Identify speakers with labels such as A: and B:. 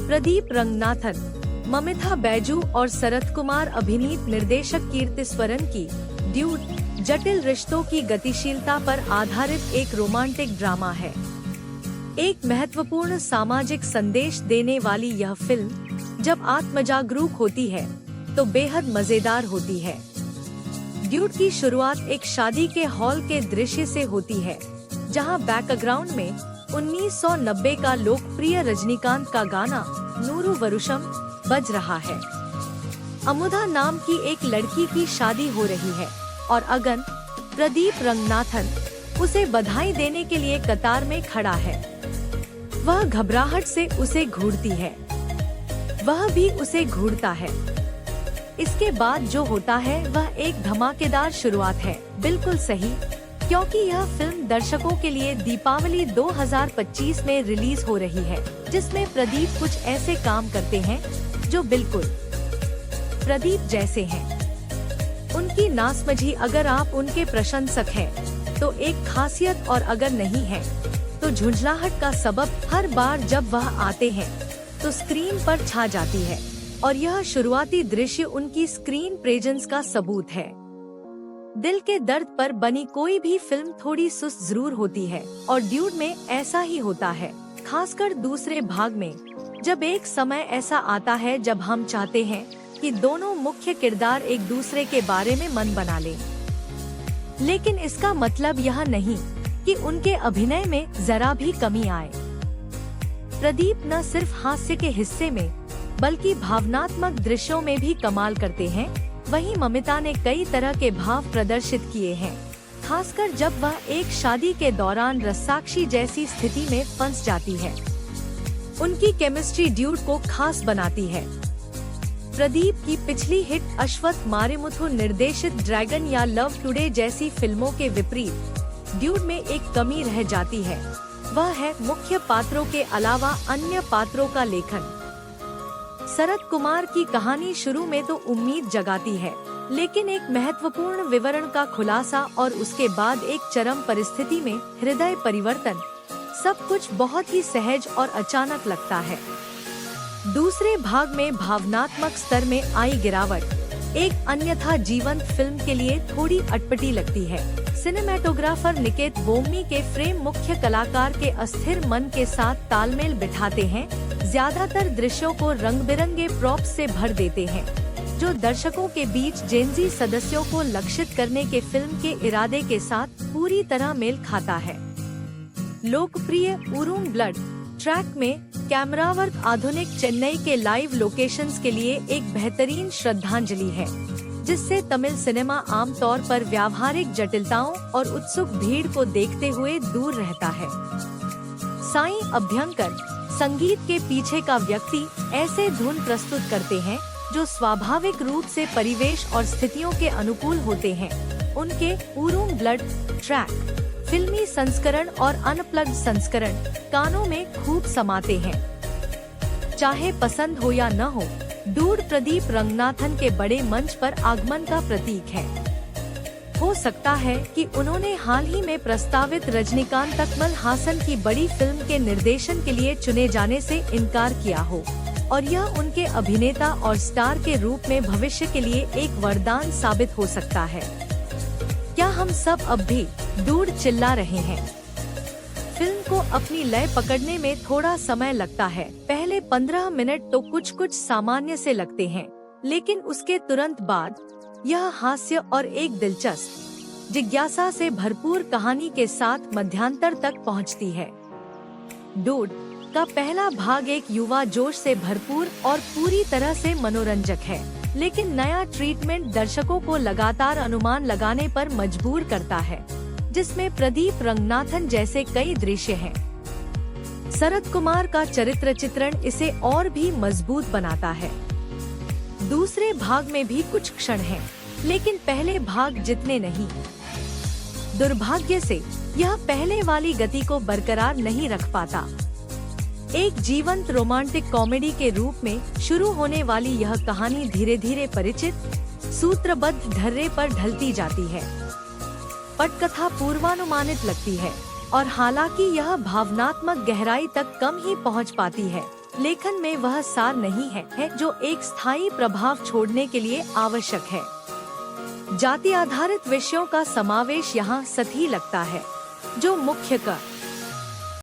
A: प्रदीप रंगनाथन, ममिता बैजू और शरद कुमार अभिनीत निर्देशक कीर्तिस्वरन की ड्यूड जटिल रिश्तों की गतिशीलता पर आधारित एक रोमांटिक ड्रामा है। एक महत्वपूर्ण सामाजिक संदेश देने वाली यह फिल्म जब आत्मजागरूक होती है तो बेहद मजेदार होती है। ड्यूड की शुरुआत एक शादी के हॉल के दृश्य से होती है, जहां बैकग्राउंड में 1990 का लोकप्रिय रजनीकांत का गाना नूरू वरुषम बज रहा है। अमुदा नाम की एक लड़की की शादी हो रही है और अगन, प्रदीप रंगनाथन, उसे बधाई देने के लिए कतार में खड़ा है। वह घबराहट से उसे घूरती है, वह भी उसे घूरता है। इसके बाद जो होता है वह एक धमाकेदार शुरुआत है। बिल्कुल सही, क्योंकि यह फिल्म दर्शकों के लिए दीपावली 2025 में रिलीज हो रही है, जिसमें प्रदीप कुछ ऐसे काम करते हैं जो बिल्कुल प्रदीप जैसे हैं। उनकी नासमझी अगर आप उनके प्रशंसक हैं तो एक खासियत, और अगर नहीं है तो झुंझलाहट का सबब हर बार जब वह आते हैं तो स्क्रीन पर छा जाती है, और यह शुरुआती दृश्य उनकी स्क्रीन प्रेजेंस का सबूत है। दिल के दर्द पर बनी कोई भी फिल्म थोड़ी सुस्त जरूर होती है, और ड्यूड में ऐसा ही होता है, खासकर दूसरे भाग में, जब एक समय ऐसा आता है जब हम चाहते हैं कि दोनों मुख्य किरदार एक दूसरे के बारे में मन बना लें। लेकिन इसका मतलब यह नहीं कि उनके अभिनय में जरा भी कमी आए। प्रदीप न सिर्फ हास्य के हिस्से में बल्कि भावनात्मक दृश्यों में भी कमाल करते हैं। वहीं ममिता ने कई तरह के भाव प्रदर्शित किए हैं, खासकर जब वह एक शादी के दौरान रस्साक्षी जैसी स्थिति में फंस जाती है। उनकी केमिस्ट्री ड्यूड को खास बनाती है। प्रदीप की पिछली हिट अश्वथ मारिमुथु निर्देशित ड्रैगन या लव टुडे जैसी फिल्मों के विपरीत ड्यूड में एक कमी रह जाती है, वह है मुख्य पात्रों के अलावा अन्य पात्रों का लेखन। शरद कुमार की कहानी शुरू में तो उम्मीद जगाती है, लेकिन एक महत्वपूर्ण विवरण का खुलासा और उसके बाद एक चरम परिस्थिति में हृदय परिवर्तन, सब कुछ बहुत ही सहज और अचानक लगता है। दूसरे भाग में भावनात्मक स्तर में आई गिरावट एक अन्यथा जीवंत फिल्म के लिए थोड़ी अटपटी लगती है। सिनेमेटोग्राफर निकेत वोम्मी के फ्रेम मुख्य कलाकार के अस्थिर मन के साथ तालमेल बिठाते हैं, ज्यादातर दृश्यों को रंग बिरंगे प्रॉप्स से भर देते हैं, जो दर्शकों के बीच जेनजी सदस्यों को लक्षित करने के फिल्म के इरादे के साथ पूरी तरह मेल खाता है। लोकप्रिय उरुम ब्लड ट्रैक में कैमरा वर्क आधुनिक चेन्नई के लाइव लोकेशंस के लिए एक बेहतरीन श्रद्धांजलि है, जिससे तमिल सिनेमा आमतौर पर व्यावहारिक जटिलताओं और उत्सुक भीड़ को देखते हुए दूर रहता है। साईं अभ्यंकर संगीत के पीछे का व्यक्ति ऐसे धुन प्रस्तुत करते हैं जो स्वाभाविक रूप से परिवेश और स्थितियों के अनुकूल होते हैं। उनके उरुम ब्लड ट्रैक फिल्मी संस्करण और अनप्लग्ड संस्करण कानों में खूब समाते हैं। चाहे पसंद हो या न हो, ड्यूड प्रदीप रंगनाथन के बड़े मंच पर आगमन का प्रतीक है। हो सकता है कि उन्होंने हाल ही में प्रस्तावित रजनीकांत कमल हासन की बड़ी फिल्म के निर्देशन के लिए चुने जाने से इनकार किया हो, और यह उनके अभिनेता और स्टार के रूप में भविष्य के लिए एक वरदान साबित हो सकता है। क्या हम सब अब भी ड्यूड चिल्ला रहे हैं? फिल्म को अपनी लय पकड़ने में थोड़ा समय लगता है। पहले 15 मिनट तो कुछ सामान्य से लगते हैं, लेकिन उसके तुरंत बाद यह हास्य और एक दिलचस्प जिज्ञासा से भरपूर कहानी के साथ मध्यांतर तक पहुंचती है। ड्यूड का पहला भाग एक युवा जोश से भरपूर और पूरी तरह से मनोरंजक है, लेकिन नया ट्रीटमेंट दर्शकों को लगातार अनुमान लगाने पर मजबूर करता है, जिसमें प्रदीप रंगनाथन जैसे कई दृश्य हैं। शरद कुमार का चरित्र चित्रण इसे और भी मजबूत बनाता है। दूसरे भाग में भी कुछ क्षण हैं, लेकिन पहले भाग जितने नहीं। दुर्भाग्य से यह पहले वाली गति को बरकरार नहीं रख पाता। एक जीवंत रोमांटिक कॉमेडी के रूप में शुरू होने वाली यह कहानी धीरे धीरे परिचित सूत्रबद्ध ढर्रे पर ढलती जाती है। पटकथा पूर्वानुमानित लगती है, और हालांकि यह भावनात्मक गहराई तक कम ही पहुंच पाती है, लेखन में वह सार नहीं है जो एक स्थायी प्रभाव छोड़ने के लिए आवश्यक है। जाति आधारित विषयों का समावेश यहाँ सही लगता है, जो मुख्य का